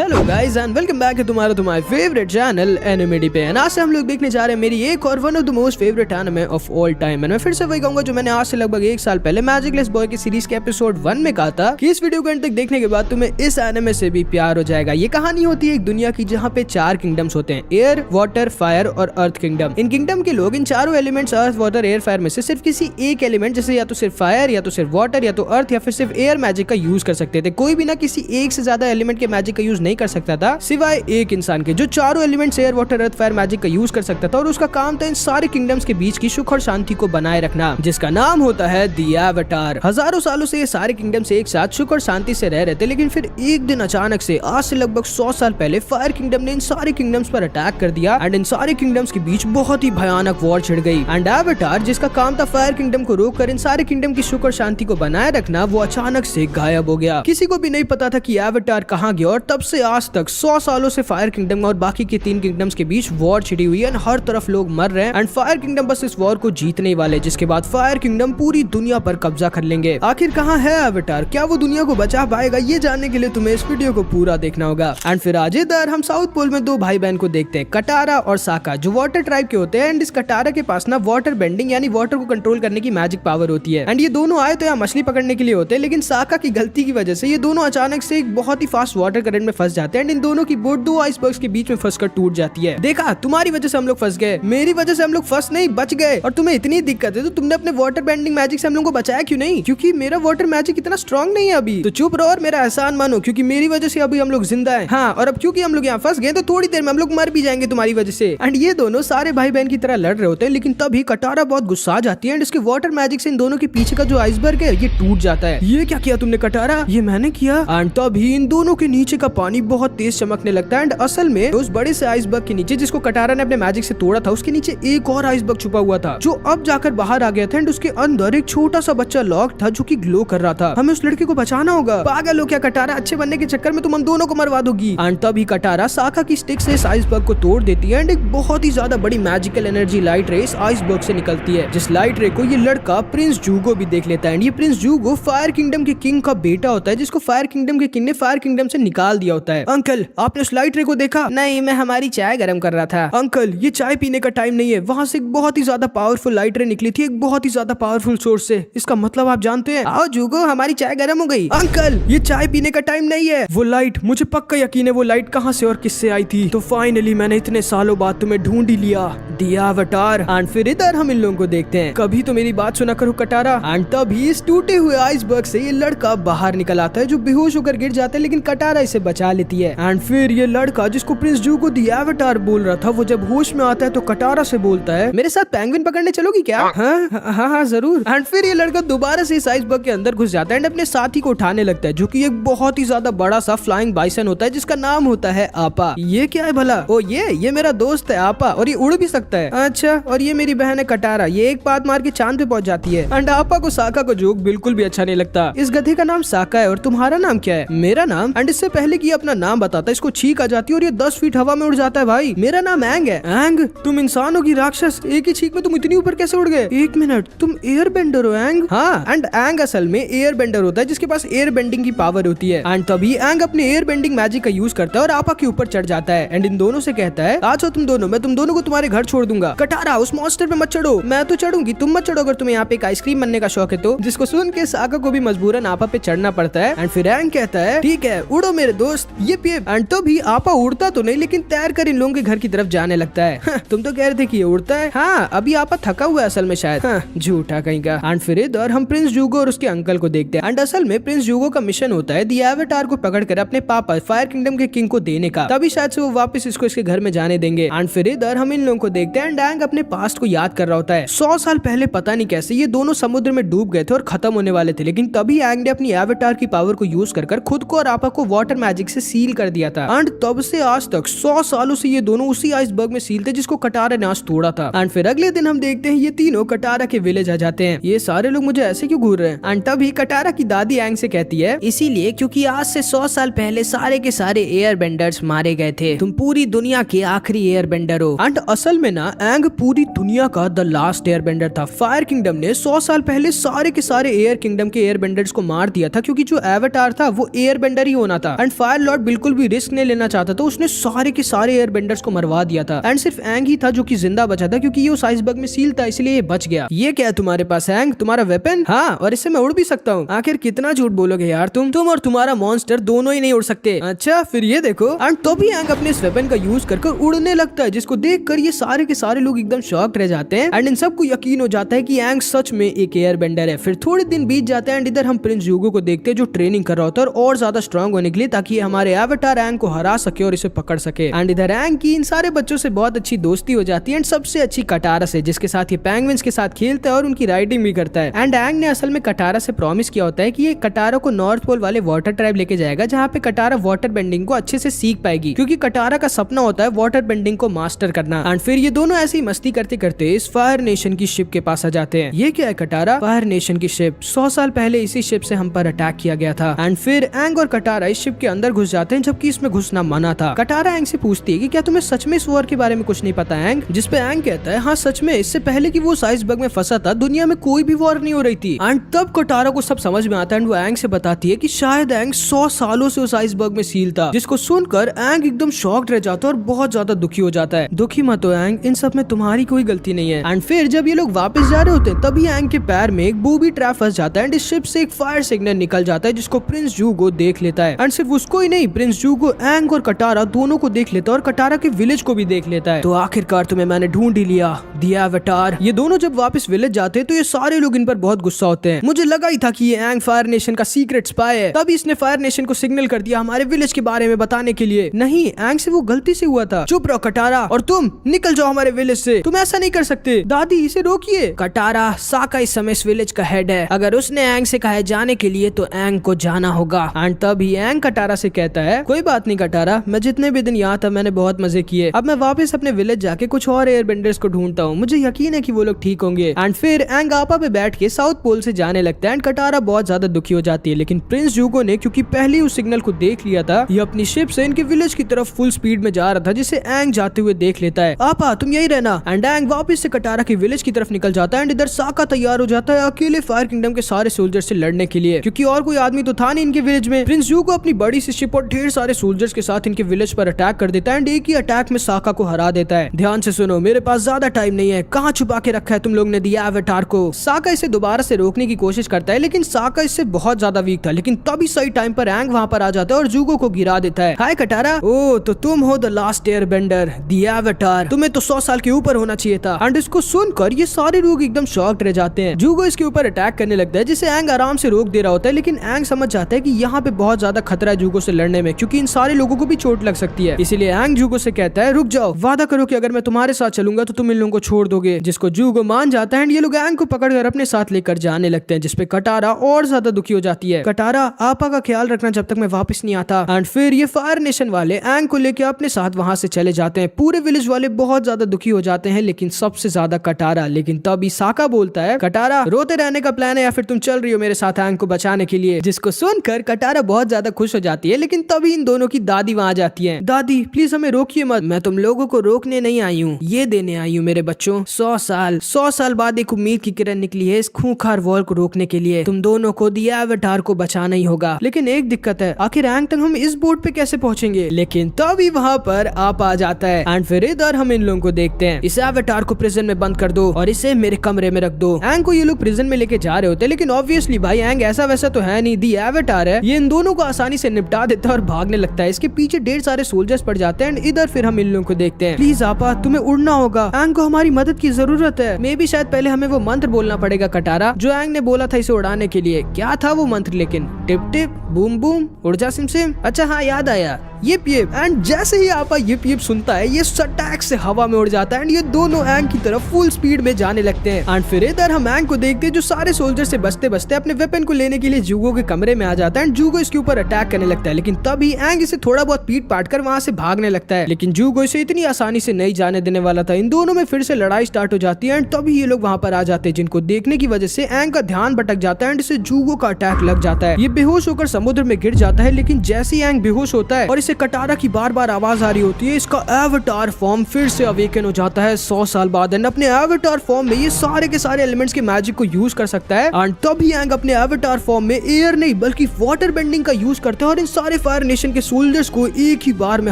Hello guys and welcome back to तुम्हारा favourite channel anime पे। आज से हम लोग देखने जा रहे हैं मेरी एक और one of the most favourite anime of all time. मैं फिर से वही कहूंगा जो मैंने आज से लगभग 1 साल पहले मैजिकलेस बॉय की सीरीज के एपिसोड 1 में कहा था कि इस वीडियो को अंत तक देखने के बाद तुम्हें इस एनिमे से भी प्यार हो जाएगा। ये कहानी होती है एक दुनिया की जहाँ पे 4 किंगडम्स होते हैं, एयर, वाटर, फायर और अर्थ किंगडम। इन किंगडम के लोग इन चारों elements earth, water, air, fire में से सिर्फ किसी एक एलिमेंट जैसे या तो सिर्फ फायर या तो सिर्फ वाटर या तो अर्थ या फिर सिर्फ एयर मैजिक का यूज कर सकते थे। कोई भी ना किसी एक से ज्यादा एलिमेंट के मैजिक का यूज नहीं कर सकता था सिवाय एक इंसान के जो चारों एलिमेंट्स एयर, वाटर, अर्थ, फायर मैजिक का यूज कर सकता था और उसका काम था इन सारे किंगडम्स के बीच की सुख और शांति को बनाए रखना, जिसका नाम होता है द एवाटार। हजारों सालों से ये सारे किंगडम्स एक साथ सुख और शांति से रह रहे थे, लेकिन फिर एक दिन अचानक से आज से लगभग 100 साल पहले फायर किंगडम ने इन सारे किंगडम्स पर अटैक कर दिया एंड इन सारे किंगडम्स के बीच बहुत ही भयानक वॉर छिड़ गई एंड एवाटार जिसका काम था फायर किंगडम को रोककर इन सारे किंगडम की सुख और शांति को बनाए रखना, वो अचानक से गायब हो गया। किसी को भी नहीं पता था कि एवाटार कहाँ गया और तब से आज तक 100 सालों से फायर किंगडम और बाकी के 3 किंगडम्स के बीच वॉर छिड़ी हुई है एंड हर तरफ लोग मर रहे हैं एंड फायर किंगडम बस इस वॉर को जीतने ही वाले, जिसके बाद फायर किंगडम पूरी दुनिया पर कब्जा कर लेंगे। आखिर कहाँ है एवाटार, क्या वो दुनिया को बचा पाएगा, ये जानने के लिए तुम्हें इस वीडियो को पूरा देखना होगा। एंड फिर आज इधर हम साउथ पोल में 2 भाई बहन को देखते हैं, कटारा और साका, जो वाटर ट्राइब के होते हैं एंड इस कटारा के पास ना वाटर बेंडिंग यानी वाटर को कंट्रोल करने की मैजिक पावर होती है एंड ये दोनों आए तो यहाँ मछली पकड़ने के लिए होते हैं, लेकिन साका की गलती की वजह से ये दोनों अचानक से एक बहुत ही फास्ट वाटर करंट में फंस जाते हैं एंड इन दोनों की बोट 2 आइसबर्ग्स के बीच में फंसकर टूट जाती है। देखा, तुम्हारी वजह से हम लोग फंस गए, मेरी वजह से हम लोग फंस नहीं बच गए। और तुम्हें इतनी दिक्कत है तो तुमने अपने वाटर बेंडिंग मैजिक से हम लोग को बचाया क्यों नहीं? क्योंकि मेरा वाटर मैजिक इतना स्ट्रॉन्ग नहीं है अभी, तो चुप रहो और मेरा एहसान मानो, क्योंकि मेरी वजह से अभी हम लोग जिंदा हैं। हाँ, और अब क्योंकि हम लोग यहाँ फंस गए तो थोड़ी देर में हम लोग मर भी जाएंगे तुम्हारी वजह से। एंड ये दोनों सारे भाई बहन की तरह लड़ रहे होते हैं, लेकिन तभी कटारा बहुत गुस्सा जाती है एंड इसके वाटर मैजिक से इन दोनों के पीछे का जो आइसबर्ग है ये टूट जाता है। ये क्या किया तुमने कटारा? ये मैंने किया। एंड तभी इन दोनों के नीचे का पानी बहुत तेज चमकने लगता है एंड असल में उस बड़े से आइसबर्ग के नीचे जिसको कटारा ने अपने मैजिक से तोड़ा था उसके नीचे एक और आइसबर्ग छुपा हुआ था जो अब जाकर बाहर आ गया था एंड उसके अंदर एक छोटा सा बच्चा लॉक था जो कि ग्लो कर रहा था। हमें उस लड़के को बचाना होगा। पागल हो क्या कटारा, अच्छे बनने के चक्कर में तुम हम दोनों को मरवा दोगी। एंड तभी कटारा साका की स्टिक से इस आइसबर्ग को तोड़ देती है एंड एक बहुत ही ज्यादा बड़ी मैजिकल एनर्जी लाइट रे इस आइसबर्ग से निकलती है, जिस लाइट रे को ये लड़का प्रिंस जूगो भी देख लेता है एंड ये प्रिंस जूगो फायर किंगडम के किंग का बेटा होता है जिसको फायर किंगडम के किंग ने फायर किंगडम से निकाल दिया होता है। अंकल, आपने उस लाइट रे को देखा? नहीं, मैं हमारी चाय गर्म कर रहा था। अंकल, ये चाय पीने का टाइम नहीं है। वहाँ से एक बहुत ही ज्यादा पावरफुल लाइट रे निकली थी, एक बहुत ही ज्यादा पावरफुल सोर्स से। इसका मतलब आप जानते हैं? आओ जूगो, हमारी चाय गर्म हो गई। अंकल, ये चाय पीने का टाइम नहीं है। वो लाइट, मुझे पक्का यकीन है वो लाइट कहाँ से और किससे आई थी। तो फाइनली मैंने इतने सालों बाद तुम्हें ढूंढ ही लिया, द एवाटार। एंड फिर इधर हम इन लोगों को देखते हैं, कभी तो मेरी बात सुना करो कटारा। एंड तभी इस टूटे हुए आइसबर्ग से ये लड़का बाहर निकल आता है जो बेहोश होकर गिर जाता है, लेकिन कटारा इसे बचा लेती है। एंड फिर ये लड़का जिसको प्रिंस जूगो द एवाटार बोल रहा था वो जब होश में आता है तो कटारा से बोलता है, मेरे साथ पेंगुइन पकड़ने चलोगी क्या? हाँ जरूर। एंड फिर ये लड़का दोबारा से इस आइसबर्ग के अंदर घुस जाता है एंड अपने साथी को उठाने लगता है जो कि एक बहुत ही ज्यादा बड़ा सा फ्लाइंग बाइसन होता है जिसका नाम होता है आपा। ये क्या है भला? ओ ये मेरा दोस्त है आपा और ये उड़ भी सकता है। अच्छा, और ये मेरी बहन है कटारा, ये एक बात मार के चांद पे पहुंच जाती है। एंड आपा को साका को जोक बिल्कुल भी अच्छा नहीं लगता। इस गधे का नाम साका है और तुम्हारा नाम क्या है? मेरा नाम, एंड इससे पहले कि ये अपना नाम बताता है इसको छींक आ जाती है और ये 10 फीट हवा में उड़ जाता है। भाई, मेरा नाम एंग है। एंग, तुम इंसान होगी राक्षस, एक ही छींक में तुम इतनी ऊपर कैसे उड़ गए? एक मिनट, तुम एयर बेंडर हो एंग? हाँ, एंड एंग असल में एयर बेंडर होता है जिसके पास एयर बेंडिंग की पावर होती है। एंड तभी एंग अपने एयर बेंडिंग मैजिक का यूज करता है और आपा के ऊपर चढ़ जाता है एंड इन दोनों से कहता है, आज तुम दोनों, मैं तुम दोनों को तुम्हारे घर छोड़ दूंगा। कटारा, उस मॉन्स्टर पे मत चढ़ो। मैं तो चढ़ूंगी, तुम मत चढ़ो अगर तुम्हें यहाँ पे एक आइसक्रीम बनने का शौक है तो। जिसको सुन के साका को भी मजबूरन आपा पे चढ़ना पड़ता है एंड फिर एंग कहता है, ठीक है उड़ो मेरे दोस्त, ये पिए। एंड तभी आपा उड़ता तो नहीं लेकिन तैर कर इन लोगों के घर की तरफ जाने लगता है। तुम तो कह रहे थे कि ये उड़ता है। हाँ, अभी आपा थका हुआ है असल में शायद। हाँ, झूठा कहीं का। एंड फिर इधर हम प्रिंस जूगो और उसके अंकल को देखते हैं एंड असल में प्रिंस जूगो का मिशन होता है द एवाटार को पकड़कर अपने पापा फायर किंगडम के किंग को देने का, तभी शायद से वो वापस इसको इसके घर में जाने देंगे। एंड फिर इधर हम इन लोगों को देखते हैं एंड एंग अपने पास्ट को याद कर रहा होता है। 100 साल पहले पता नहीं कैसे ये दोनों समुद्र में डूब गए थे और खत्म होने वाले थे, लेकिन तभी एंग ने अपनी एवाटार की पावर को यूज कर खुद को और आपा को वाटर मैजिक से सील कर दिया था। एंड तब से आज तक 100 सालों से ये दोनों उसी आइसबर्ग में सील थे जिसको कटारा ने आज तोड़ा था। एंड फिर अगले दिन हम देखते हैं ये तीनों कटारा के विलेज आ जाते हैं। ये सारे लोग मुझे ऐसे क्यों घूर रहे हैं? एंड तभी कटारा की दादी एंग से कहती है, इसीलिए क्योंकि आज से 100 साल पहले सारे के सारे एयर बेंडर्स मारे गए थे, तुम पूरी दुनिया के आखिरी एयर बेंडर हो। एंड असल में ना एंग पूरी दुनिया का द लास्ट एयर बेंडर था। फायर किंगडम ने 100 साल पहले सारे के सारे एयर किंगडम के एयर बेंडर्स को मार दिया था क्योंकि जो एवाटार था वो एयर बेंडर ही होना था एंड फायर एवेटार बिल्कुल भी रिस्क नहीं लेना चाहता था, उसने सारे के सारे एयरबेंडर्स को मरवा दिया था एंड सिर्फ एंग ही था जो कि जिंदा बचा था क्योंकि ये उस आइसबर्ग में सील था, इसलिए ये बच गया। ये क्या है तुम्हारे पास एंग, तुम्हारा वेपन? हाँ, और इससे मैं उड़ भी सकता हूँ। आखिर कितना झूठ बोलोगे यार तुम और तुम्हारा मॉन्स्टर दोनों ही नहीं उड़ सकते। अच्छा फिर ये देखो। एंड तो भी एंग अपने इस वेपन का यूज कर उड़ने लगता है, जिसको देखकर ये सारे के सारे लोग एकदम शॉक्ड रह जाते हैं एंड इन सबको यकीन हो जाता है कि एंग सच में एक एयरबेंडर है। फिर थोड़े दिन बीत जाते हैं एंड इधर हम प्रिंस ह्यूगो को देखते हैं जो ट्रेनिंग कर रहा होता है और ज्यादा स्ट्रांग होने के लिए, ताकि हमारे एवेटार एंग को हरा सके और इसे पकड़ सके। एंड इधर एंग की इन सारे बच्चों से बहुत अच्छी दोस्ती हो जाती है एंड सबसे अच्छी कटारा से, जिसके साथ ये पेंगुइन्स के साथ खेलता है और उनकी राइडिंग भी करता है। एंड एंग ने असल में कटारा से प्रॉमिस किया होता है कि ये कटारा को नॉर्थ पोल वाले वाटर ट्राइब लेके जाएगा, जहाँ पे कटारा वाटर बेंडिंग को अच्छे से सीख पाएगी, क्योंकि कटारा का सपना होता है वाटर बेंडिंग को मास्टर करना। एंड फिर ये दोनों ऐसी मस्ती करते करते इस फायर नेशन की शिप के पास आ जाते हैं। ये क्या है कटारा? फायर नेशन की शिप। 100 साल पहले इसी शिप से हम पर अटैक किया गया था। एंड फिर एंग और कटारा इस शिप के अंदर घुस जाते हैं, जबकि इसमें घुसना मना था। कटारा एंग से पूछती है कि क्या तुम्हें सच में इस वॉर के बारे में कुछ नहीं पता एंग? जिस पे एंग कहता है हाँ सच में, इससे पहले कि वो आइसबर्ग में फंसा था दुनिया में कोई भी वॉर नहीं हो रही थी। एंड तब कटारा को सब समझ में आता है एंड वो एंग से बताती है कि शायद एंग 100 सालों से उस आइसबर्ग में सील था, जिसको सुनकर एंग एकदम शॉक्ड रह जाता है और बहुत ज्यादा दुखी हो जाता है। दुखी मत हो एंग, इन सब में तुम्हारी कोई गलती नहीं है। एंड फिर जब ये लोग वापस जा रहे होते हैं तभी एंग के पैर में एक बूबी ट्रैप फंस जाता है एंड इस शिप से एक फायर सिग्नल निकल जाता है, जिसको प्रिंस ह्यूगो देख लेता है। एंड सिर्फ उसको ही नहीं, प्रिंस ह्यूगो एंग और कटारा दोनों को देख लेता है और कटारा के विलेज को भी देख लेता है। तो आखिरकार तुम्हें मैंने ढूंढ ही लिया, द एवेटार। ये दोनों जब वापस विलेज जाते हैं तो ये सारे लोग इन पर बहुत गुस्सा होते हैं। मुझे लगा ही था कि ये एंग फायर नेशन का सीक्रेट स्पाई है, तभी इसने फायर नेशन को सिग्नल कर दिया हमारे विलेज के बारे में बताने के लिए। नहीं, एंग से वो गलती से हुआ था। चुप रहो कटारा, और तुम निकल जाओ हमारे विलेज से, तुम ऐसा नहीं कर सकते। दादी इसे रोकिए। कटारा, साका इस समय इस विलेज का हेड है, अगर उसने एंग से कहा है जाने के लिए तो एंग को जाना होगा। एंड तभी एंग कटारा से कहता है कोई बात नहीं कटारा, मैं जितने भी दिन यहाँ था मैंने बहुत मजे किए, अब मैं वापस अपने विलेज जाके कुछ और एयरबेंडर्स को ढूंढता हूँ, मुझे यकीन है कि वो लोग ठीक होंगे। एंड फिर एंग आपा पे बैठ के साउथ पोल से जाने लगता है एंड कटारा बहुत ज्यादा दुखी हो जाती है। लेकिन प्रिंस ह्यूगो ने क्योंकि पहले उस सिग्नल को देख लिया था, ये अपनी शिप से इनके विलेज की तरफ फुल स्पीड में जा रहा था, जिसे एंग जाते हुए देख लेता है। आपा तुम यही रहना। एंड एंग वापस से कटारा के विलेज की तरफ निकल जाता है एंड इधर साका तैयार हो जाता है अकेले फायर किंगडम के सारे सोल्जर्स से लड़ने के लिए, क्योंकि और कोई आदमी तो था नहीं इनके विलेज में। प्रिंस ह्यूगो अपनी बड़ी सी शिप और ढेर सारे सोल्जर्स के साथ इनके विलेज पर अटैक कर देता है एंड एक ही अटैक में साका को हरा देता है। ध्यान से सुनो, मेरे पास ज्यादा टाइम नहीं है, कहाँ छुपा के रखा है तुम लोग ने द एवेटार को? साका इसे दोबारा से रोकने की कोशिश करता है, लेकिन साका इससे बहुत ज्यादा वीक था। लेकिन तभी सही टाइम पर एंग वहाँ पर आ जाता है और ह्यूगो को गिरा देता है। हाय कटारा, ओ तो तुम हो the last Airbender, the avatar, तुम्हें तो 100 साल के ऊपर होना चाहिए था। एंड इसको सुनकर ये सारे लोग एकदम शॉक्ड रह जाते हैं। ह्यूगो इसके ऊपर अटैक करने लगता है, जिसे एंग आराम से रोक दे रहा होता है, लेकिन एंग समझ जाता है कि यहाँ पे बहुत ज्यादा खतरा है ह्यूगो से लड़ने में, क्योंकि इन सारे लोगों को भी चोट लग सकती है। इसीलिए एंग ह्यूगो से कहता है रुक जाओ, वादा करो कि अगर मैं तुम्हारे साथ चलूंगा तो तुम इन लोगों को छोड़ दोगे, जिसको ह्यूगो मान जाता है एंड ये लोग एंग को पकड़कर अपने साथ लेकर जाने लगते हैं, जिसपे कटारा और ज्यादा दुखी हो जाती है। कटारा, आपा का ख्याल रखना जब तक मैं वापस नहीं आता। एंड फिर ये फायर नेशन वाले एंग को लेकर अपने साथ वहां से चले जाते हैं। पूरे विलेज वाले बहुत ज्यादा दुखी हो जाते हैं, लेकिन सबसे ज्यादा कटारा। लेकिन तभी साका बोलता है कटारा, रोते रहने का प्लान है या फिर तुम चल रही हो मेरे साथ एंग को बचाने के लिए? जिसको सुनकर कटारा बहुत ज्यादा खुश हो जाती है। लेकिन तभी इन दोनों की दादी वहां जाती है। दादी प्लीज हमें रोकिए मत, मैं तुम लोगों को रोकने नहीं आई हूँ, ये देने आई हूँ मेरे बच्चों। 100 साल बाद एक उम्मीद की किरण निकली है इस खूंखार वॉर को रोकने के लिए। तुम दोनों को द एवेटार को बचाना ही होगा। लेकिन एक दिक्कत है, आखिर एंग तक हम इस बोट पे कैसे पहुंचेंगे? लेकिन तभी वहां पर आप आ जाता है एंड फिर इधर हम इन लोगों को देखते हैं। इस एवेटार को प्रिजन में बंद कर दो और इसे मेरे कमरे में रख दो। एंग को ये लोग प्रिजन में लेके जा रहे होते हैं, लेकिन ऑब्वियसली भाई एंग ऐसा वैसा तो है नहीं, द एवेटार है, ये इन दोनों को आसानी से निपटा देता है और भागने लगता है। इसके पीछे ढेर सारे सोल्जर्स पड़ जाते हैं। इधर फिर हम इन लोगों को देखते हैं। प्लीज आपा तुम्हें उड़ना होगा, एंग को हमारी मदद की जरूरत है। मे भी शायद पहले हमें वो मंत्र बोलना पड़ेगा कटारा, जो एंग ने बोला था इसे उड़ाने के लिए। क्या था वो मंत्र? लेकिन टिप टिप बूम बूम उड़ जा सिम सिम। अच्छा हाँ याद आया, यिप यिप। एंड जैसे ही आपा यिप यिप सुनता है, ये सटैक से हवा में उड़ जाता है एंड ये दोनों एंग की तरफ फुल स्पीड में जाने लगते हैं। एंड फिर इधर हम एंग को देखते हैं जो सारे सोल्जर से बचते बचते अपने वेपन को लेने के लिए ह्यूगो के कमरे में आ जाता है एंड ह्यूगो इसके ऊपर अटैक करने लगता है। लेकिन तभी एंग इसे थोड़ा बहुत पीट पाट कर वहां से भागने लगता है, लेकिन ह्यूगो इसे इतनी आसानी से नहीं जाने देने वाला था। इन दोनों में फिर से लड़ाई स्टार्ट हो जाती है एंड तभी ये लोग वहां पर आ जाते हैं, जिनको देखने की वजह से एंग का ध्यान भटक जाता है एंड इसे ह्यूगो का अटैक लग जाता है। ये बेहोश होकर समुद्र में गिर जाता है, लेकिन जैसे ही एंग बेहोश होता है और इसे कटारा की बार बार आवाज आ रही होती है, इसका एवाटार फॉर्म फिर से अवेकन हो जाता है 100 साल बाद। एंड अपने एवाटार फॉर्म में ये सारे के सारे एलिमेंट्स के मैजिक को यूज कर सकता है। एंड तभी एंग अपने एवाटार फॉर्म में एयर नहीं बल्कि वाटर बेंडिंग का यूज करता है और इन सारे फायर नेशन के सोल्जर्स को एक ही बार में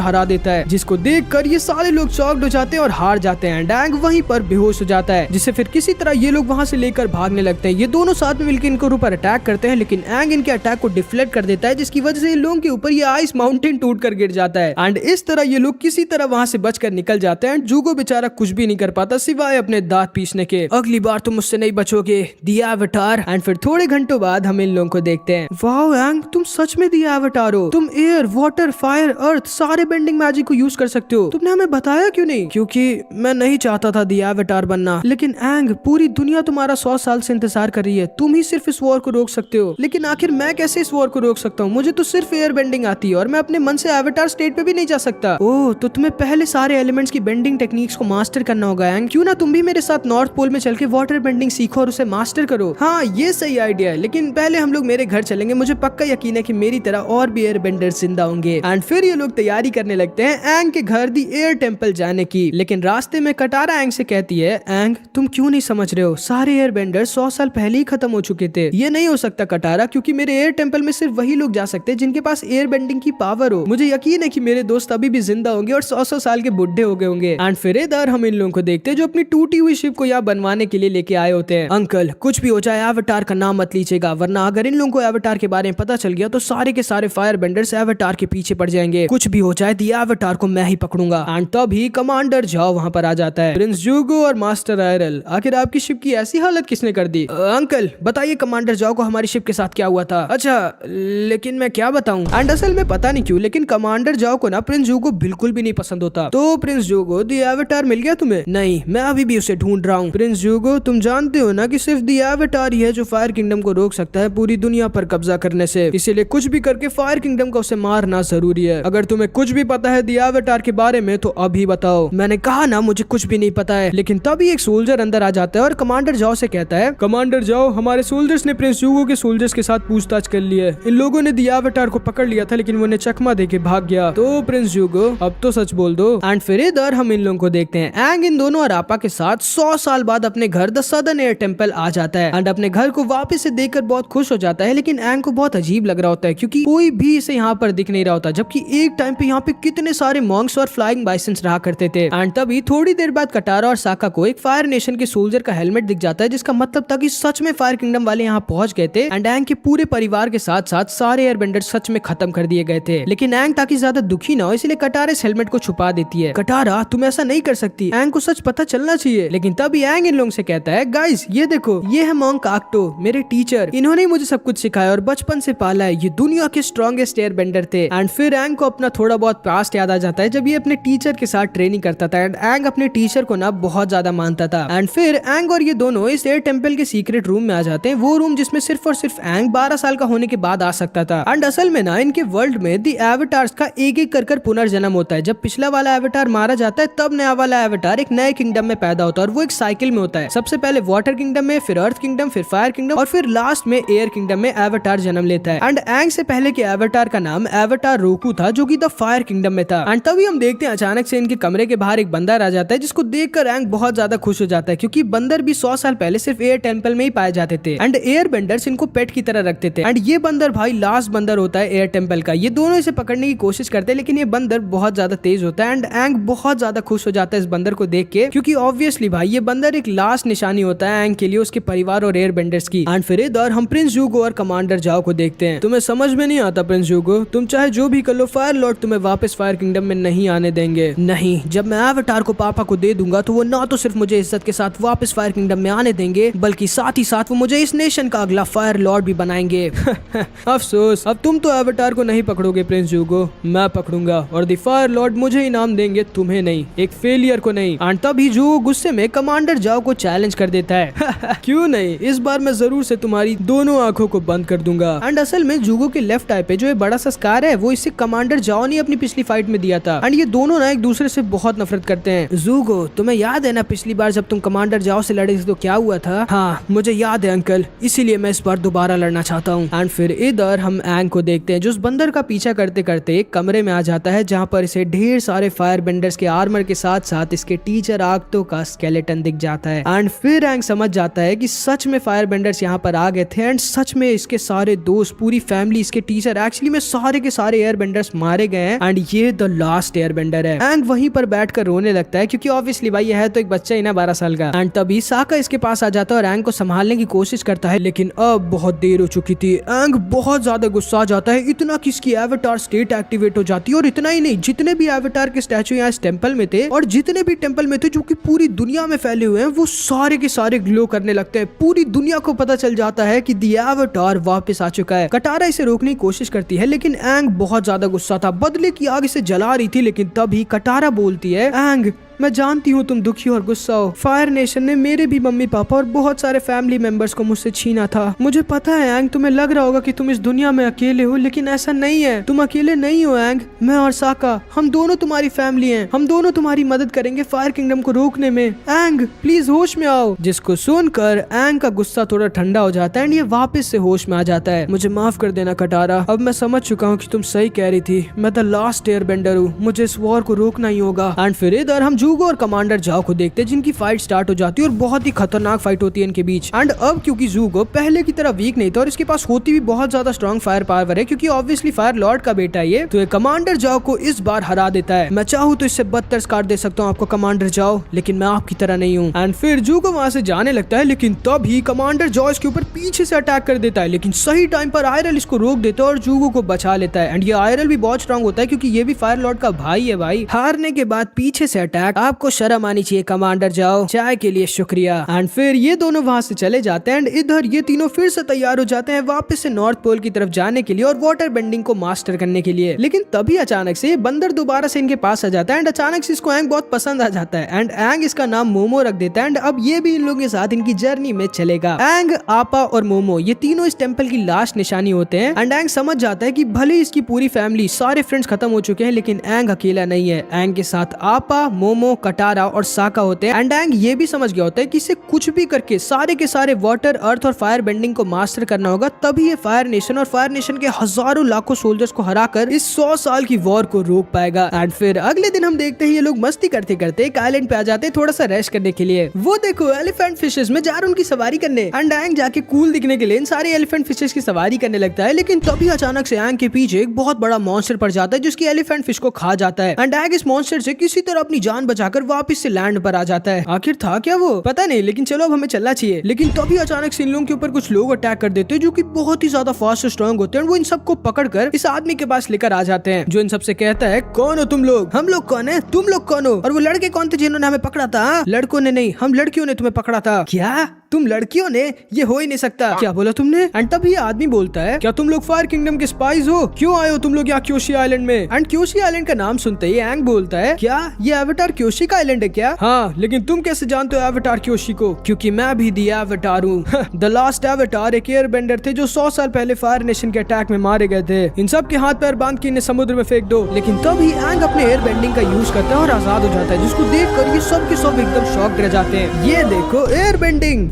हरा देता है, जिसको देखकर ये सारे लोग शॉक्ड हो जाते हैं और हार जाते हैं। एंग वहीं पर बेहोश हो जाता है, जिसे फिर किसी तरह ये लोग वहां से लेकर भागने लगते हैं। ये दोनों साथ में मिलकर इनके ऊपर अटैक करते हैं, लेकिन एंग इनके अटैक को डिफ्लेक्ट कर देता है, जिसकी वजह से इन लोगों के ऊपर ये आइस माउंटेन टूटकर गिर जाता है। एंड इस तरह ये लोग किसी तरह वहां से बचकर निकल जाते हैं। जूगो बेचारा कुछ भी नहीं कर पाता सिवाय अपने दांत पीसने के। अगली बार तुम मुझसे नहीं बचोगे द एवाटार। एंड फिर थोड़े घंटों बाद हम इन लोगों को देखते हैं। वाओ एंग, तुम सच में द एवाटार हो। तुम एयर, वाटर, फायर, अर्थ सारे बेंडिंग मैजिक को यूज कर सकते हो। तुमने हमें बताया क्यों नहीं? क्योंकि मैं नहीं चाहता था द एवाटार बनना। लेकिन एंग, पूरी दुनिया तुम्हारा 100 साल से इंतजार कर रही है। तुम ही सिर्फ इस वॉर को रोक सकते हो। लेकिन आखिर मैं कैसे इस वॉर को रोक सकता हूँ? मुझे तो सिर्फ एयर बेंडिंग आती है और मैं अपने मन से एवाटार स्टेट पे भी नहीं जा सकता। ओह, तो तुम्हें पहले सारे एलिमेंट्स की बेंडिंग टेक्निक्स को मास्टर करना होगा एंग। क्यों ना तुम भी मेरे साथ नॉर्थ पोल में चल के वाटर बेंडिंग सीखो और उसे मास्टर करो। हाँ, ये सही आइडिया है, लेकिन पहले हम लोग मेरे घर चलेंगे। मुझे पक्का यकीन है कि मेरी तरह और भी एयर बेंडर्स जिंदा होंगे। एंड फिर ये लोग तैयारी करने लगते हैं एंग के घर दी एयर टेंपल जाने की। लेकिन रास्ते में कटारा एंग से कहती है, एंग तुम क्यों नहीं समझ रहे हो? सारे एयर बेंडर 100 साल पहले ही खत्म हो चुके थे। ये नहीं हो सकता कटारा, क्योंकि मेरे एयर टेंपल में सिर्फ वही लोग जा सकते हैं जिनके पास एयर बेंडिंग की पावर हो। मुझे यकीन है कि मेरे दोस्त अभी भी जिंदा होंगे और 100 साल के बुढ़े हो गए होंगे। एंड फिर इधर हम इन लोगों को देखते हैं जो अपनी टूटी हुई शिप को यहाँ बनवाने के लिए लेके आए होते हैं। अंकल, कुछ भी हो जाए एवाटार का नाम मत लीजिएगा, वरना अगर इन लोगों को एवाटार के बारे में पता चल गया तो सारे के सारे फायर बेंडर्स एवाटार के पीछे पड़ जाएंगे। कुछ भी हो जाए, दी एवाटार को मैं ही पकड़ूंगा। एंड तभी कमांडर जाओ वहां पर आ जाता है। प्रिंस जूगो और मास्टर आयरल, आखिर आपकी शिप की ऐसी हालत किसने कर दी? अंकल बताइए कमांडर जाओ को हमारी शिप के साथ क्या हुआ था? अच्छा, लेकिन मैं क्या बताऊं? एंड असल में पता नहीं क्यों, लेकिन कमांडर जाओ को ना प्रिंस जूगो बिल्कुल भी नहीं पसंद होता। तो प्रिंस जूगो, दी एवाटार मिल गया तुम्हें? नहीं, मैं अभी भी उसे ढूंढ रहा हूँ। प्रिंस जूगो, तुम जानते हो ना कि सिर्फ दी एवाटार ही है जो फायर किंगडम को रोक सकता है पूरी दुनिया पर कब्जा करने से। इसीलिए कुछ भी करके फायर किंगडम को उसे मारना जरूरी है। अगर तुम्हें कुछ भी पता है दी एवाटार के बारे में तो अभी बताओ। मैंने कहा ना मुझे कुछ भी नहीं पता है। लेकिन तभी एक सोल्जर अंदर आ जाता है और कमांडर जाओ से कहता है, कमांडर जाओ, हमारे सोल्जर्स ने प्रिंस जूगो के सोल्जर्स के साथ पूछताछ कर ली है। इन लोगों ने दी एवाटार को पकड़ लिया था, लेकिन वो उन्हें चकमा देके भाग गया। तो प्रिंस जूगो, अब तो सच बोल दो। एंड फिर इधर हम इन लोगों को देखते हैं। एंग इन दोनों और आपा के साथ 100 साल बाद अपने घर द सदर्न एयर टेंपल आ जाता है। एंड अपने घर को वापस से देखकर बहुत खुश हो जाता है। लेकिन एंग को बहुत अजीब लग रहा होता है क्योंकि कोई भी इसे यहाँ पर दिख नहीं रहा होता, जबकि एक टाइम पे यहाँ पे कितने सारे मॉन्क्स और फ्लाइंग बाइसंस रहा करते थे। एंड तभी थोड़ी देर बाद कटारा और साका को एक फायर नेशन के सोल्जर का हेलमेट दिख जाता है, जिसका मतलब था कि सच में फायर किंगडम वाले यहाँ पहुंच गए थे। एंड एंग के पूरे परिवार के साथ साथ सारे एयरबेंडर सच में खत्म कर दिए गए थे। लेकिन एंग ताकि ज्यादा दुखी ना हो इसलिए कटारा इस हेलमेट को छुपा देती है। कटारा, तुम ऐसा नहीं कर सकती, एंग को सच पता चलना चाहिए। लेकिन तभी एंग इन लोगों से कहता है, गाइस ये देखो, ये है मॉन्क आक्टो, मेरे टीचर। इन्होंने मुझे सब कुछ सिखाया और बचपन से पाला है। ये दुनिया के स्ट्रॉन्गेस्ट एयरबेंडर थे। एंड फिर एंग को अपना थोड़ा बहुत पास्ट याद आ जाता है जब ये अपने टीचर के साथ ट्रेनिंग करता था। एंड एंग अपने टीचर को ना बहुत ज्यादा मानता था। एंड फिर एंग और ये दोनों इस एयर टेंपल के सीक्रेट रूम में आ जाते हैं, वो रूम जिसमें सिर्फ और सिर्फ एंग 12 साल का होने के बाद आ सकता था। एंड असल में ना इनके वर्ल्ड में दी एवाटार्स का एक एक कर पुनर्जन्म होता है। जब पिछला वाला एवाटार मारा जाता है तब नया वाला एवाटार एक नए किंगडम में पैदा होता है और वो एक साइकिल में होता है। सबसे पहले वाटर किंगडम में, फिर अर्थ किंगडम, फिर फायर किंगडम और फिर लास्ट में एयर किंगडम में एवाटार जन्म लेता है। एंड एंग से पहले के एवाटार का नाम एवाटार रोकू था जो कि द फायर किंगडम में था। एंड तभी हम देखते हैं अचानक से इनके कमरे के बाहर एक बंदर आ जाता है, जिसको देखकर एंग बहुत ज्यादा खुश हो जाता है क्योंकि बंदर भी 100 साल पहले सिर्फ एयर टेंपल में ही पाए जाते थे। एंड एयर बेंडर्स इनको पेट की तरह रखते थे। एंड ये बंदर भाई लास्ट बंदर होता है एयर टेंपल का। ये दोनों इसे पकड़ने की कोशिश करते हैं, लेकिन ये बंदर बहुत ज्यादा तेज होता है। एंड एंग बहुत ज्यादा खुश हो जाता है इस बंदर को देख के, क्योंकि ऑब्वियसली भाई ये बंदर एक लास्ट निशानी होता है एंग के लिए, उसके परिवार और एयर बेंडर्स की। एंड फिर इधर हम प्रिंस जूगो और कमांडर जाओ को देखते हैं। तुम्हें समझ में नहीं आता प्रिंस जूगो, तुम चाहे जो भी कर लो, फायर लॉर्ड तुम्हें वापस फायर किंगडम में नहीं आने देंगे। नहीं, जब मैं एवाटार को पापा को दे दूंगा तो वो ना तो सिर्फ मुझे इज्जत के साथ वापस फायर किंगडम में आने देंगे, बल्कि साथ ही साथ वो मुझे इस नेशन का अगला फायर लॉर्ड भी बनाएंगे। अफसोस, अब तुम तो एवाटार को नहीं पकड़ोगे प्रिंस जूगो, मैं पकड़ूंगा और द फायर लॉर्ड मुझे इनाम देंगे, तुम्हें नहीं, एक फेलियर को नहीं। एंड तभी जूगो गुस्से में कमांडर जाओ को चैलेंज कर देता है। क्यों नहीं, इस बार मैं जरूर से तुम्हारी दोनों आंखों को बंद कर दूंगा। एंड असल में जूगो के लेफ्ट आई पे जो बड़ा सा स्कार है वो इससे कमांडर जाओ ने अपनी पिछली फाइट में दिया था। एंड ये दोनों ना एक दूसरे से बहुत नफरत करते हैं। जूगो, तुम्हें याद है ना पिछली बार जब तुम कमांडर जाओ से लड़े थे तो क्या हुआ था? हाँ मुझे याद है अंकल, इसीलिए मैं इस बार दोबारा लड़ना चाहता हूँ। एंड फिर इधर हम एंग को देखते हैं जो उस बंदर का पीछा करते करते एक कमरे में आ जाता है जहाँ पर इसे ढेर सारे फायर बेंडर्स के आर्मर के साथ साथ इसके टीचर आक्टो का स्केलेटन दिख जाता है। एंड फिर एंग समझ जाता है कि सच में फायर बेंडर्स यहाँ पर आ गए थे एंड सच में इसके सारे दोस्त, पूरी फैमिली, इसके टीचर, एक्चुअली में सारे के सारे एयर बेंडर्स मारे गए हैं एंड ये द लास्ट एयर बेंडर है। एंग वहीं पर बैठकर रोने लगता है क्योंकि ऑब्वियसली भाई यह है तो एक बच्चा ही ना 12 साल का। एंड तभी साका इसके पास आ जाता है और एंग को संभालने की कोशिश करता है लेकिन अब बहुत देर हो चुकी थी। एंग बहुत ज्यादा गुस्सा आ जाता है, इतना कि इसकी एवेटार स्टेट एक्टिवेट हो जाती है और इतना ही नहीं, जितने भी एवेटार के स्टैचू यहाँ इस टेंपल में थे और जितने भी टेंपल में थे जो कि पूरी दुनिया में फैले हुए हैं वो सारे के सारे ग्लो करने लगते हैं। पूरी दुनिया को पता चल जाता है कि दी एवेटार वापस आ चुका है। कटारा इसे रोकने की कोशिश करती है लेकिन एंग बहुत ज्यादा गुस्सा था, बदले की आग इसे जला रही थी। लेकिन तभी कटारा बोलती है, एंग मैं जानती हूँ तुम दुखी और गुस्सा हो, फायर नेशन ने मेरे भी मम्मी पापा और बहुत सारे फैमिली मेंबर्स को मुझसे छीना था। मुझे पता है एंग, तुम्हें लग रहा होगा कि तुम इस दुनिया में अकेले हो, लेकिन ऐसा नहीं है, तुम अकेले नहीं हो एंग। मैं और साका, हम दोनों तुम्हारी फैमिली हैं, हम दोनों तुम्हारी मदद करेंगे फायर किंगडम को रोकने में। एंग प्लीज होश में आओ। जिसको सुनकर एंग का गुस्सा थोड़ा ठंडा हो जाता है एंड ये वापस से होश में आ जाता है। मुझे माफ कर देना कटारा, अब मैं समझ चुका हूँ कि तुम सही कह रही थी, मैं द लास्ट एयर बेंडर हूँ, मुझे इस वॉर को रोकना ही होगा। एंड फिर इधर हम जूगो और कमांडर जाओ को देखते हैं जिनकी फाइट स्टार्ट हो जाती है और बहुत ही खतरनाक फाइट होती है इनके बीच। एंड अब क्योंकि जूगो पहले की तरह वीक नहीं था और इसके पास होती भी बहुत ज्यादा स्ट्रॉन्ग फायर पावर है क्योंकि ऑब्वियसली फायर लॉर्ड का बेटा है, तो ये कमांडर जाओ को इस बार हरा देता है। मैं चाहूँ तो इससे बदतर स्कार दे सकता हूँ आपको कमांडर जाओ, लेकिन मैं आपकी तरह नहीं हूँ। एंड फिर जूगो वहां से जाने लगता है लेकिन तभी कमांडर जाओ इसके ऊपर पीछे से अटैक कर देता है, लेकिन सही टाइम पर आयरल इसको रोक देता है और जूगो को बचा लेता है। एंड ये आयरल भी बहुत स्ट्रॉन्ग होता है क्योंकि ये भी फायर लॉर्ड का भाई है भाई। हारने के बाद पीछे से अटैक, आपको शर्म आनी चाहिए कमांडर जाओ, चाय के लिए शुक्रिया। एंड फिर ये दोनों वहां से चले जाते हैं एंड इधर ये तीनों फिर से तैयार हो जाते हैं वापस से नॉर्थ पोल की तरफ जाने के लिए और वाटर बेंडिंग को मास्टर करने के लिए। लेकिन तभी अचानक से ये बंदर दोबारा से इनके पास आ जाता है एंड अचानक से इसको एंग बहुत पसंद आ जाता है एंड एंग इसका नाम मोमो रख देता है एंड अब ये भी इन लोगों के साथ इनकी जर्नी में चलेगा। एंग, आपा और मोमो ये तीनों इस टेंपल की लास्ट निशानी होते हैं एंड एंग समझ जाता है कि भले इसकी पूरी फैमिली, सारे फ्रेंड्स खत्म हो चुके हैं लेकिन एंग अकेला नहीं है। एंग के साथ आपा, मोमो, कटारा और साका होते हैं एंड एंग ये भी समझ गया होता है कि इसे कुछ भी करके सारे के सारे वाटर, अर्थ और फायर बेंडिंग को मास्टर करना होगा, तभी ये फायर नेशन और फायर नेशन के हजारों लाखों सोल्जर्स को हराकर इस 100 साल की वॉर को रोक पाएगा। एंड फिर अगले दिन हम देखते हैं ये लोग मस्ती करते करते एक आइलैंड पे आ जाते हैं थोड़ा सा रेस्ट करने के लिए। वो देखो एलिफेंट फिशेस में जा रहे उनकी सवारी करने एंड एंग जाके कूल दिखने के लिए इन सारे एलिफेंट फिशेस की सवारी करने लगता है, लेकिन तभी अचानक से एंग के पीछे एक बहुत बड़ा मॉन्स्टर पड़ जाता है जिसकी एलिफेंट फिश को खा जाता है एंड एंग इस मॉन्स्टर से किसी तरह अपनी जान बचाकर वापस से लैंड पर आ जाता है। आखिर था क्या वो, पता नहीं, लेकिन चलो अब हमें चलना चाहिए। लेकिन तभी अचानक से इन लोगों के ऊपर कुछ लोग अटैक कर देते हैं जो कि बहुत ही ज्यादा फास्ट और स्ट्रॉन्ग होते हैं। वो इन सबको पकड़कर इस आदमी के पास लेकर आ जाते हैं जो इन सबसे कहता है, कौन हो तुम लोग, हम लोग कौन है, तुम लोग कौन हो, और वो लड़के कौन थे जिन्होंने हमें पकड़ा था? लड़कों ने नहीं, हम लड़कियों ने तुम्हें पकड़ा था। क्या तुम लड़कियों ने? ये हो ही नहीं सकता, क्या बोला तुमने? एंड तभी ये आदमी बोलता है, क्या तुम लोग फायर किंगडम के स्पाइस हो, क्यों आए हो तुम लोग यहाँ क्योशी आइलैंड में? एंड क्योशी आइलैंड का नाम सुनते ही एंग बोलता है, क्या ये एवेटार क्योशी का आइलैंड है क्या? हाँ, लेकिन तुम कैसे जानते हो एवेटार क्योशी को? क्योंकि मैं भी दी एवेटार हूँ। द लास्ट एवेटार एक एयर बेंडर थे जो 100 साल पहले फायर नेशन के अटैक में मारे गए थे। इन सब के हाथ पैर बांध के इन्हें समुद्र में फेंक दो। लेकिन तभी एंग अपने एयर बेंडिंग का यूज करता है और आजाद हो जाता है, जिसको देखकर ये सब के सब एकदम शॉक रह जाते हैं। ये देखो एयर बेंडिंग,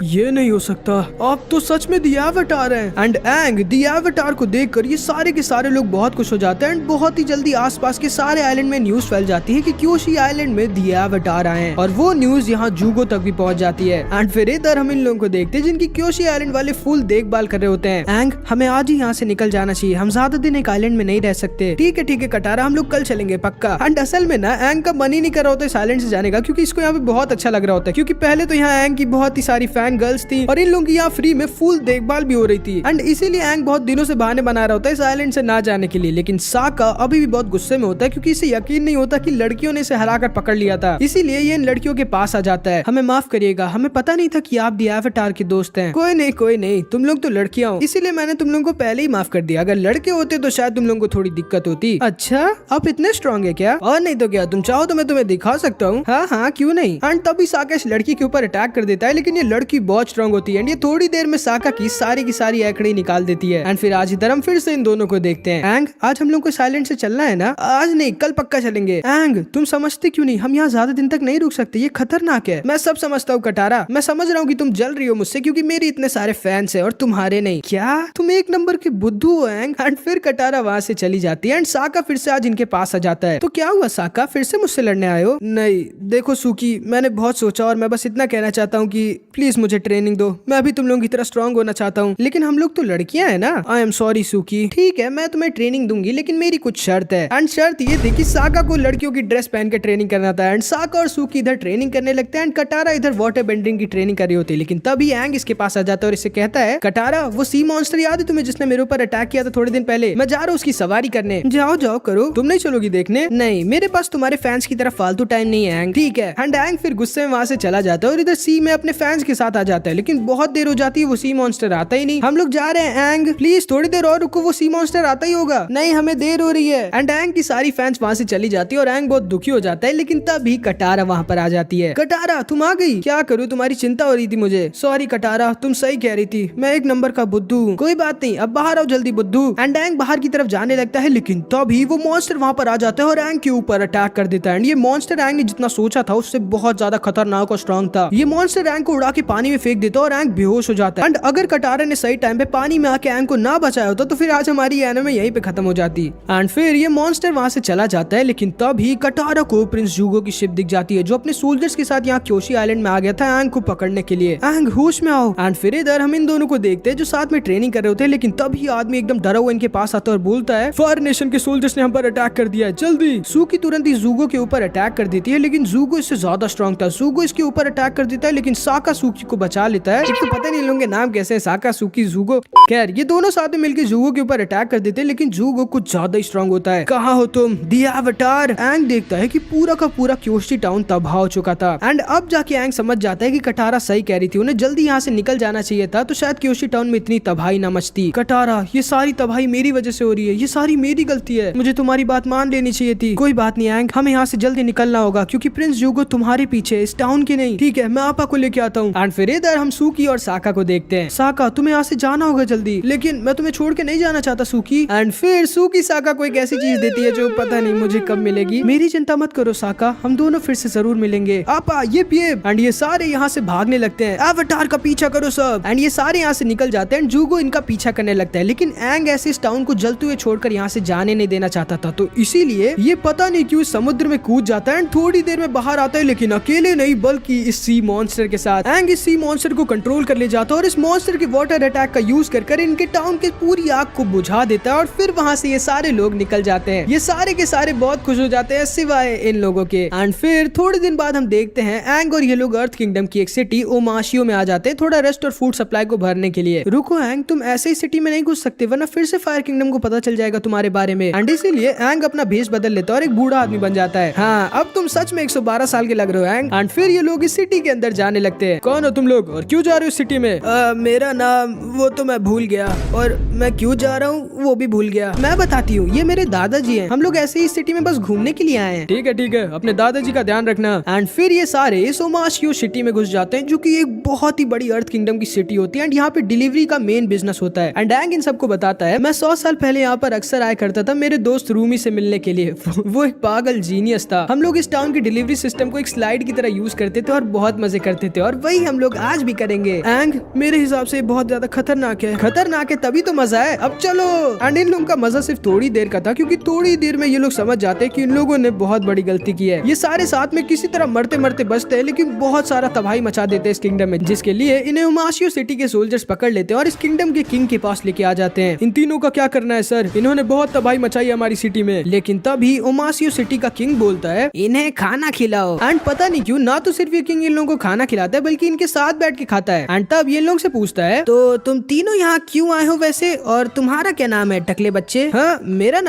ये नहीं हो सकता, आप तो सच में दी एवेटार हैं। एंड एंग दी एवेटार को देखकर ये सारे के सारे लोग बहुत खुश हो जाते हैं एंड बहुत ही जल्दी आसपास के सारे आइलैंड में न्यूज फैल जाती है कि क्योशी आइलैंड में दी एवेटार आए हैं और वो न्यूज यहाँ जूगो तक भी पहुंच जाती है। एंड फिर इधर हम इन लोगों को देखते हैं जिनकी क्योशी आइलैंड वाले फुल देखभाल कर रहे होते हैं। एंग, हमें आज ही यहाँ से निकल जाना चाहिए, हम ज्यादा दिन एक आइलैंड में नहीं रह सकते। ठीक है कटारा, हम लोग कल चलेंगे पक्का। एंड असल में ना एंग का मन ही नहीं कर रहा होता इस आइलैंड से जाने का, क्योंकि इसको यहाँ पे बहुत अच्छा लग रहा होता है, क्योंकि पहले तो यहाँ एंग की बहुत ही सारी फैन गर्ल्स थी और इन लोगों की यहाँ फ्री में फुल देखभाल भी हो रही थी। एंड इसीलिए एंग बहुत दिनों से बहाने बना रहा होता है इस आइलैंड से ना जाने के लिए। लेकिन साका अभी भी बहुत गुस्से में होता है क्योंकि इसे यकीन नहीं होता कि लड़कियों ने इसे हराकर पकड़ लिया था, इसीलिए ये इन लड़कियों के पास आ जाता है। हमें माफ करिएगा, हमें पता नहीं था कि आप दी एवेटार के दोस्त हैं। कोई नहीं, तुम लोग तो लड़कियां हो, इसीलिए मैंने तुम लोगों को पहले ही माफ कर दिया। अगर लड़के होते तो शायद तुम लोगों को थोड़ी दिक्कत होती। अच्छा, आप इतने स्ट्रॉन्ग है क्या? और नहीं तो क्या, तुम चाहो तो मैं तुम्हें दिखा सकता हूँ। हाँ, क्यों नहीं। एंड तभी साका इस लड़की के ऊपर अटैक कर देता है, लेकिन ये लड़की बहुत स्ट्रांग होती है एंड ये थोड़ी देर में साका की सारी एकड़ी निकाल देती है। एंड फिर आज इधर हम फिर से इन दोनों को देखते हैं। एंग, आज हम लोग को साइलेंट से चलना है ना? आज नहीं, कल पक्का चलेंगे। एंग, तुम समझते क्यों नहीं? हम यहाँ ज्यादा दिन तक नहीं रुक सकते, ये खतरनाक है। मैं सब समझता हूँ कटारा, मैं समझ रहा हूँ कि तुम जल रही हो मुझसे क्योंकि मेरे इतने सारे फैंस है और तुम्हारे नहीं। क्या तुम एक नंबर के बुद्धू हो एंग? एंड फिर कटारा वहाँ से चली जाती है एंड साका फिर से आज इनके पास आ जाता है। तो क्या हुआ साका, फिर से मुझसे लड़ने आए हो? नहीं देखो सुकी, मैंने बहुत सोचा और मैं बस इतना कहना चाहता हूँ कि प्लीज मुझे ट्रेनिंग दो। मैं भी तुम लोगों की तरह स्ट्रांग होना चाहता हूँ, लेकिन हम लोग तो लड़कियां हैं ना। आई एम सॉरी सुकी। ठीक है, मैं तुम्हें ट्रेनिंग दूंगी, लेकिन मेरी कुछ शर्त है। एंड शर्त ये थी कि साका को लड़कियों की ड्रेस पहन के ट्रेनिंग करना था। एंड साका और सुकी इधर ट्रेनिंग करने लगते हैं एंड कटारा इधर वाटर बेंडिंग की ट्रेनिंग कर रही होती है। लेकिन तभी एंग इसके पास आ जाता है और इसे कहता है, कटारा वो सी मॉन्स्टर याद है तुम्हें जिसने मेरे ऊपर अटैक किया था थोड़े दिन पहले? मैं जा रहा हूँ उसकी सवारी करने। जाओ जाओ करो। तुम नहीं चलोगी देखने? नहीं, मेरे पास तुम्हारे फैंस की तरफ फालतू टाइम नहीं है एंग। ठीक है। एंड एंग फिर गुस्से में वहाँ से चला जाता है और इधर सी में अपने फैंस के साथ आ जाता है। लेकिन बहुत देर हो जाती है, वो सी मॉन्स्टर आता ही नहीं। हम लोग जा रहे हैं एंग, प्लीज थोड़ी देर और रुको, वो सी मॉन्स्टर आता ही होगा। नहीं, हमें देर हो रही है। एंड एंग की सारी फैंस वहाँ से चली जाती है और एंग बहुत दुखी हो जाता है। लेकिन तभी कटारा वहाँ पर आ जाती है। कटारा तुम आ गई? क्या करूँ, तुम्हारी चिंता हो रही थी मुझे। सॉरी कटारा, तुम सही कह रही थी, मैं एक नंबर का बुद्धू हूँ। कोई बात नहीं, अब बाहर आओ जल्दी बुद्धू। एंड एंग बाहर की तरफ जाने लगता है, लेकिन तभी वो मॉन्स्टर वहाँ पर आ जाता है और एंग के ऊपर अटैक कर देता है। एंड ये मॉन्स्टर एंग ने जितना सोचा था उससे बहुत ज्यादा खतरनाक और स्ट्रॉन्ग था। ये मॉन्स्टर एंग को उड़ा के पानी में फेंक देता है और एंग बेहोश हो जाता है। एंड अगर कटारा ने सही टाइम पे पानी में आके एंग को ना बचाया होता तो फिर आज हमारी एनिमे यहीं पे खत्म हो जाती। एंड फिर ये मॉन्स्टर वहाँ से चला जाता है। लेकिन तभी कटारा को प्रिंस जूगो की शिप दिख जाती है जो अपने सोल्जर्स के साथ यहाँ क्योशी आइलैंड में आ गया था एंग को पकड़ने के लिए। एंग होश में आओ। एंड फिर इधर हम इन दोनों को देखते हैं जो साथ में ट्रेनिंग कर रहे होते हैं। लेकिन तभी आदमी एकदम डरा हुआ इनके पास आता है और बोलता है, फायर नेशन के सोल्जर्स ने हम पर अटैक कर दिया है, जल्दी। सुकी तुरंत ही जूगो के ऊपर अटैक कर देती है, लेकिन जूगो इससे ज्यादा स्ट्रॉन्ग था। जूगो इसके ऊपर अटैक कर देता है, लेकिन साका सुकी को बचा लेता है। तो पता नहीं इन लोगों के नाम कैसे है, साका सुकी जूगो। खैर ये दोनों साथ में मिलकर जूगो के ऊपर अटैक कर देते हैं, लेकिन जूगो कुछ ज्यादा ही स्ट्रॉन्ग होता है। कहाँ हो तुम दी एवाटार? एंग देखता है कि पूरा का पूरा क्योशी टाउन तबाह हो चुका था। एंड अब जाके एंग समझ जाता है कि कटारा सही कह रही थी, उन्हें जल्दी यहाँ से निकल जाना चाहिए था, तो शायद क्योशी टाउन में इतनी तबाही न मचती। कटारा, ये सारी तबाही मेरी वजह से हो रही है, ये सारी मेरी गलती है, मुझे तुम्हारी बात मान लेनी चाहिए थी। कोई बात नहीं एंग, हमें यहाँ से जल्दी निकलना होगा क्योंकि प्रिंस जूगो तुम्हारे पीछे, इस टाउन के नहीं। ठीक है, मैं आपा को लेके आता हूँ। एंड फिर इधर हम सुकी और साका को देखते हैं। साका, तुम्हें यहाँ से जाना होगा जल्दी, लेकिन मैं तुम्हें छोड़ के नहीं जाना चाहता सुकी। एंड फिर सुकी साका को एक ऐसी चीज देती है जो पता नहीं मुझे कब मिलेगी। मेरी चिंता मत करो साका, हम दोनों फिर से जरूर मिलेंगे। आपा ये पिए। एंड ये सारे यहाँ से भागने लगते हैं। एवाटार का पीछा करो सब। एंड ये सारे यहाँ से निकल जाते हैं। जूगो इनका पीछा करने लगता है, लेकिन एंग ऐसे इस टाउन को जलते हुए छोड़कर यहाँ से जाने नहीं देना चाहता था, तो इसीलिए ये पता नहीं क्यों समुद्र में कूद जाता है। एंड थोड़ी देर में बाहर आता है, लेकिन अकेले नहीं बल्कि इस सी मॉन्स्टर के साथ। एंग इस सी मॉन्स्टर को कंट्रोल कर ले जाता है और इस मॉन्स्टर के वाटर अटैक का यूज कर इनके टाउन के पूरी आग को बुझा देता है। और फिर वहाँ से ये सारे लोग निकल जाते हैं। ये सारे के सारे बहुत खुश हो जाते हैं सिवाय इन लोगों के। एंड फिर थोड़े दिन बाद हम देखते हैं एंग और ये लोग अर्थ किंगडम की एक सिटी ओमाशियो में आ जाते हैं थोड़ा रेस्ट और फूड सप्लाई को भरने के लिए। रुको एंग, तुम ऐसे ही सिटी में नहीं घुस सकते वरना फिर से फायर किंगडम को पता चल जाएगा तुम्हारे बारे में। एंड इसीलिए एंग अपना भेष बदल लेता है और एक बूढ़ा आदमी बन जाता है। हाँ, अब तुम सच में 112 साल के लग रहे हो एंग। एंड फिर ये लोग इस सिटी के अंदर जाने लगते हैं। कौन हो तुम लोग और क्यों जा रहे हो सिटी में? मेरा नाम वो तो मैं भूल गया और मैं क्यों जा रहा हूँ वो भी भूल गया। मैं बताती हूँ, ये मेरे दादाजी हैं। हम लोग ऐसे ही सिटी में बस घूमने के लिए आए हैं। ठीक है, अपने दादाजी का ध्यान रखना। एंड फिर ये सारे इस ओमाशियो सिटी में घुस जाते हैं जो कि एक बहुत ही बड़ी अर्थ किंगडम की सिटी होती है। एंड यहाँ पे डिलीवरी का मेन बिजनेस होता है। एंड एंग इन सबको बताता है, मैं 100 साल पहले यहाँ पर अक्सर आया करता था मेरे दोस्त रूमी से मिलने के लिए। वो एक पागल जीनियस था। हम लोग इस टाउन के डिलीवरी सिस्टम को एक स्लाइड की तरह यूज करते थे और बहुत मजे करते थे, और वही हम लोग आज भी करेंगे। एंग, मेरे हिसाब से बहुत ज्यादा खतरनाक है। खतरनाक है तभी तो मजा है, अब चलो। एंड इन लोगों का मजा सिर्फ थोड़ी देर का था क्योंकि थोड़ी देर में ये लोग समझ जाते हैं कि इन लोगों ने बहुत बड़ी गलती की है। ये सारे साथ में किसी तरह मरते मरते बचते हैं, लेकिन बहुत सारा तबाही मचा देते हैं इस किंगडम में, जिसके लिए इन्हें ओमाशियो सिटी के सोल्जर्स पकड़ लेते हैं और इस किंगडम के किंग के पास लेके आ जाते हैं। इन तीनों का क्या करना है सर? इन्होंने बहुत तबाही मचाई हमारी सिटी में। लेकिन तभी ओमाशियो सिटी का किंग बोलता है, इन्हें खाना खिलाओ। एंड पता नहीं क्यों ना तो सिर्फ ये किंग इन लोगों को खाना खिलाता है बल्कि इनके साथ बैठ के खाता है। एंड तब ये लोग से पूछता है, तो तुम तीनों यहाँ क्यों आए हो वैसे, और तुम्हारा क्या नाम है टकले बच्चे? हाँ, मेरा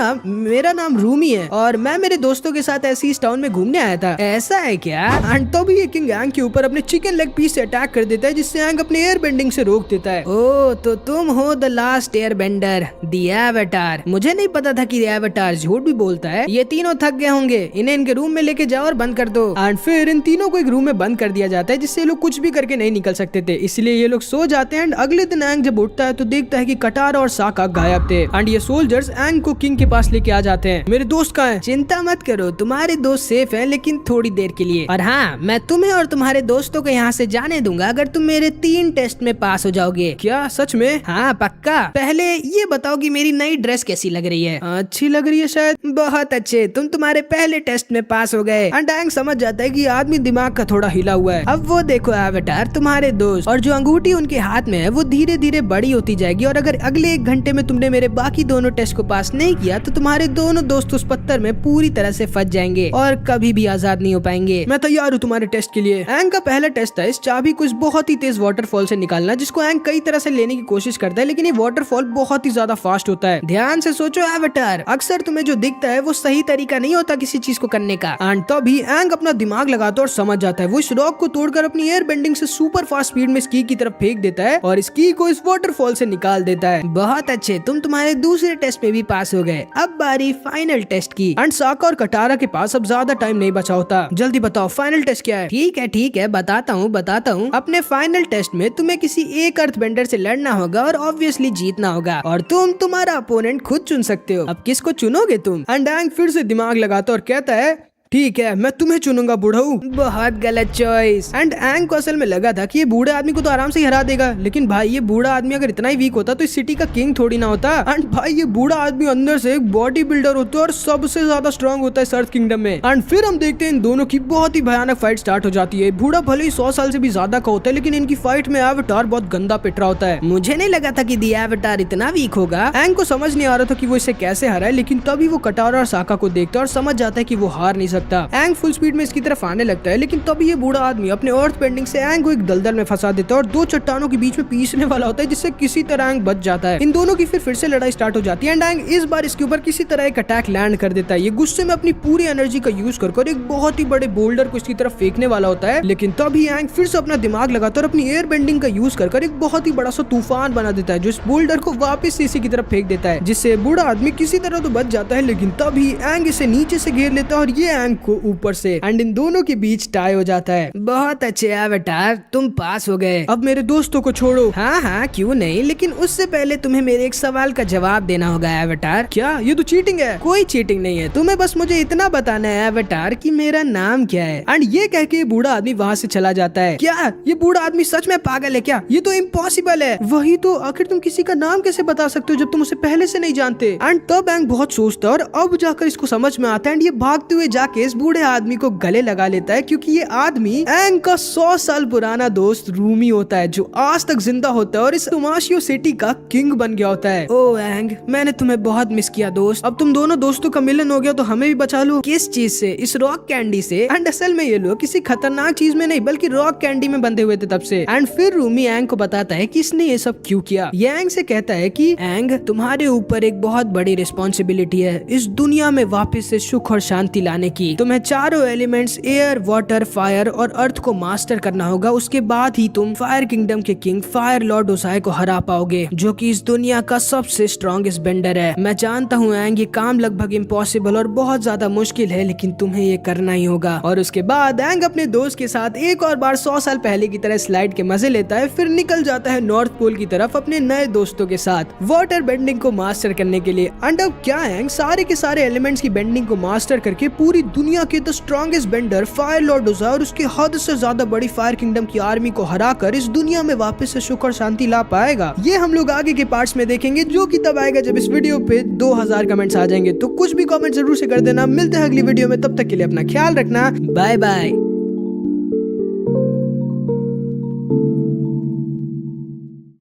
नाम रूमी है और मैं मेरे दोस्तों के साथ ऐसी इस टाउन में घूमने आया था। ऐसा है क्या? एंड तभी ये किंग एंग के ऊपर अपने चिकन लेग पीस से अटैक कर देता है, जिससे एंग अपने एयर बेंडिंग से रोक देता है। ओ, तो तुम हो the last air bender, the avatar. मुझे नहीं पता था कि एवाटार झूठ भी बोलता है। ये तीनों थक गए होंगे, इन्हें इनके रूम में लेके जाओ और बंद कर दो। एंड फिर इन तीनों को एक रूम में बंद कर दिया जाता है जिससे लोग कुछ भी करके नहीं निकल सकते थे, इसलिए ये लोग सो जाते हैं। एंड अगले दिन एंग जब उठता है तो देखता है कि कटारा और साका गायब थे। एंड ये सोल्जर्स एंग को किंग के पास लेके आ जाते हैं। मेरे दोस्त कहाँ हैं? चिंता मत करो, तुम्हारे दोस्त सेफ हैं, लेकिन थोड़ी देर के लिए। और हाँ, मैं तुम्हें और तुम्हारे दोस्तों को यहाँ से जाने दूंगा अगर तुम मेरे 3 टेस्ट में पास हो जाओगे। क्या सच में? हाँ पक्का। पहले ये बताओ कि मेरी नई ड्रेस कैसी लग रही है? अच्छी लग रही है शायद। बहुत अच्छे, तुम तुम्हारे पहले टेस्ट में पास हो गए। एंड एंग समझ जाता है कि आदमी दिमाग का थोड़ा हिला हुआ है। अब वो देखो एवेटार, तुम्हारे दोस्त, और जो अंगूठी उनके हाथ में है वो धीरे धीरे बड़ी होती जाएगी, और अगर अगले 1 घंटे में तुमने मेरे बाकी दोनों टेस्ट को पास नहीं किया तो तुम्हारे दोनों दोस्त उस पत्थर में पूरी तरह से फंस जाएंगे और कभी भी आजाद नहीं हो पाएंगे। मैं तैयार हूँ तुम्हारे टेस्ट के लिए। एंग का पहला टेस्ट था इस चाबी को इस बहुत ही तेज वाटरफॉल से निकालना, जिसको एंग कई तरह से लेने की कोशिश करता है, लेकिन ये वाटरफॉल बहुत ही ज्यादा फास्ट होता है। ध्यान से सोचो एवेटार, अक्सर तुम्हें जो दिखता है वो सही तरीका नहीं होता किसी चीज को करने का। एंड तभी एंग अपना दिमाग लगाता है और समझ जाता है। वो इस रॉक को तोड़कर अपनी एयर बेंडिंग से सुपर फास्ट स्पीड में स्की की तरफ फेंक देता है और स्की को इस वाटरफॉल से निकाल देता है। बहुत अच्छे, तुम तुम्हारे दूसरे टेस्ट में भी पास हो गए। अब बारी फाइनल टेस्ट की। एंड साका और कटारा के पास अब ज्यादा टाइम नहीं बचा होता। जल्दी बताओ फाइनल टेस्ट क्या है? ठीक है, बताता हूँ। अपने फाइनल टेस्ट में तुम्हें किसी एक अर्थ बेंडर से लड़ना होगा और ऑब्वियसली जीतना होगा, और तुम तुम्हारा अपोनेंट खुद चुन सकते हो। अब किसको चुनोगे तुम? एंड एंग फिर से दिमाग लगाता और कहता है ठीक है, मैं तुम्हें चुनूंगा बुढ़ऊ। बहुत गलत चॉइस। एंड एंग को असल में लगा था कि ये बूढ़े आदमी को तो आराम से ही हरा देगा, लेकिन भाई ये बूढ़ा आदमी अगर इतना ही वीक होता तो इस सिटी का किंग थोड़ी ना होता। एंड भाई ये बूढ़ा आदमी अंदर से एक बॉडी बिल्डर होता है और सबसे ज्यादा स्ट्रांग होता है इस अर्थ किंगडम में। एंड फिर हम देखते हैं इन दोनों की बहुत ही भयानक फाइट स्टार्ट हो जाती है। बूढ़ा भले ही 100 साल से भी ज्यादा का होता है, लेकिन इनकी फाइट में एवेटार बहुत गंदा पिट रहा होता है। मुझे नहीं लगा था कि दी एवेटार इतना वीक होगा। एंग को समझ नहीं आ रहा था कि वो इसे कैसे हराए, लेकिन तभी वो कटारा और साका को देखता है और समझ जाता है कि वो हार नहीं सकता। एंग फुल स्पीड में इसकी तरफ आने लगता है, लेकिन तभी ये बूढ़ा आदमी अपने अर्थ बेंडिंग से एंग को एक दलदल में फंसा देता है और 2 चट्टानों के बीच में पीसने वाला होता है, जिससे किसी तरह एंग बच जाता है। इन दोनों की फिर से लड़ाई स्टार्ट हो जाती है। एंड एंग इस बार इसके ऊपर किसी तरह एक अटैक लैंड कर देता है। ये गुस्से में अपनी पूरी एनर्जी का यूज कर एक बहुत ही बड़े बोल्डर को इसकी तरफ फेंकने वाला होता है, लेकिन तभी एंग फिर से अपना दिमाग लगाता है और अपनी एयर बेंडिंग का यूज कर एक बहुत ही बड़ा सा तूफान बना देता है, जो इस बोल्डर को वापस इसी की तरफ फेंक देता है, जिससे बूढ़ा आदमी किसी तरह तो बच जाता है। लेकिन तभी एंग इसे नीचे से घेर लेता है और ये एंग को ऊपर से, एंड इन दोनों के बीच टाई हो जाता है। बहुत अच्छे एवेटार, तुम पास हो गए। अब मेरे दोस्तों को छोड़ो। हाँ क्यों नहीं, लेकिन उससे पहले तुम्हें मेरे एक सवाल का जवाब देना होगा एवेटार। क्या? ये तो चीटिंग है। कोई चीटिंग नहीं है, तुम्हें बस मुझे इतना बताना है एवेटार कि मेरा नाम क्या है। एंड ये कह के बूढ़ा आदमी वहाँ से चला जाता है। क्या ये बूढ़ा आदमी सच में पागल है क्या? ये तो इम्पॉसिबल है। वही तो, आखिर तुम किसी का नाम कैसे बता सकते हो जब तुम उसे पहले से नहीं जानते? एंड तब एंग बहुत सोचता है और अब जाकर इसको समझ में आता है। एंड ये भागते हुए जाके इस बूढ़े आदमी को गले लगा लेता है, क्योंकि ये आदमी एंग का 100 साल पुराना दोस्त रूमी होता है, जो आज तक जिंदा होता है और इस तुमाशियो सिटी का किंग बन गया होता है। ओ एंग, मैंने तुम्हें बहुत मिस किया दोस्त। अब तुम दोनों दोस्तों का मिलन हो गया तो हमें भी बचा लो। किस चीज से? इस रॉक कैंडी से। एंड असल में ये लोग किसी खतरनाक चीज में नहीं बल्कि रॉक कैंडी में बंधे हुए थे तब से। एंड फिर रूमी एंग को बताता है कि इसने ये सब क्यों किया। ये एंग से कहता है कि एंग, तुम्हारे ऊपर एक बहुत बड़ी रिस्पॉन्सिबिलिटी है इस दुनिया में वापस से सुख और शांति लाने की। तुम्हें चारों एलिमेंट्स एयर, वाटर, फायर और अर्थ को मास्टर करना होगा। उसके बाद ही तुम फायर किंगडम के किंग फायर लॉर्ड ओसाई को हरा पाओगे, जो कि इस दुनिया का सबसे स्ट्रॉन्गेस्ट बेंडर है। मैं जानता हूँ एंग, ये काम लगभग इम्पॉसिबल और बहुत ज्यादा मुश्किल है, लेकिन तुम्हें ये करना ही होगा। और उसके बाद एंग अपने दोस्त के साथ एक और बार 100 साल पहले की तरह स्लाइड के मजे लेता है, फिर निकल जाता है नॉर्थ पोल की तरफ अपने नए दोस्तों के साथ वाटर बेंडिंग को मास्टर करने के लिए। एंड अब क्या एंग सारे के सारे एलिमेंट्स की बेंडिंग को मास्टर करके पूरी दुनिया के the strongest bender fire lord Ozai और उसके हद से ज्यादा बड़ी फायर किंगडम की आर्मी को हराकर इस दुनिया में वापस से सुख और शांति ला पाएगा। ये हम लोग आगे के पार्ट्स में देखेंगे, जो कि तब आएगा जब इस वीडियो पे 2000 कमेंट्स आ जाएंगे। तो कुछ भी कमेंट जरूर से कर देना। मिलते हैं अगली वीडियो में, तब तक के लिए अपना ख्याल रखना। Bye bye.